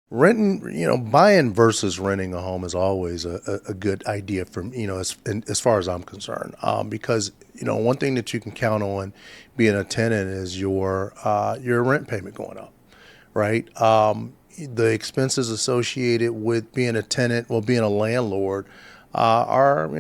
Buying versus renting a home is always a good idea from, as far as I'm concerned. Because, one thing that you can count on being a tenant is your rent payment going up, right? The expenses associated with being a tenant, well, being a landlord, are,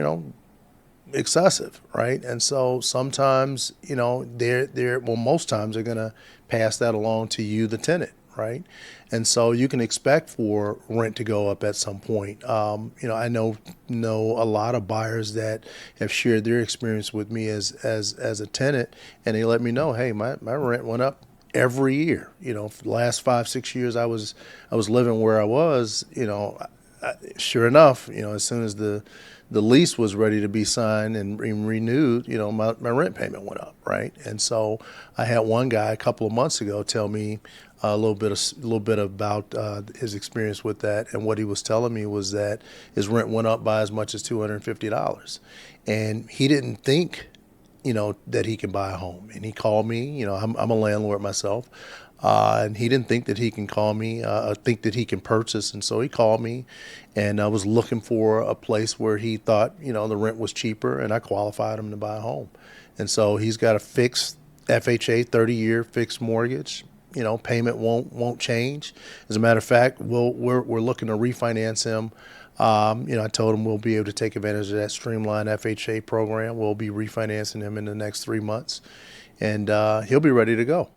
excessive, right? And so sometimes, most times they're going to pass that along to you, the tenant, right? And so you can expect for rent to go up at some point. I know a lot of buyers that have shared their experience with me as a tenant, and they let me know, hey, my rent went up every year. For the last 5 6 years I was living where I was. Sure enough, as soon as the lease was ready to be signed and renewed, my rent payment went up, right? And so I had one guy a couple of months ago tell me a little bit about his experience with that, and what he was telling me was that his rent went up by as much as $250, and he didn't think that he can buy a home. And he called me. I'm a landlord myself, and he didn't think that he can call me, think that he can purchase. And so he called me, and I was looking for a place where he thought, the rent was cheaper, and I qualified him to buy a home. And so he's got a fixed FHA 30-year fixed mortgage. Payment won't change. As a matter of fact, we're looking to refinance him. I told him we'll be able to take advantage of that streamlined FHA program. We'll be refinancing him in the next 3 months, and he'll be ready to go.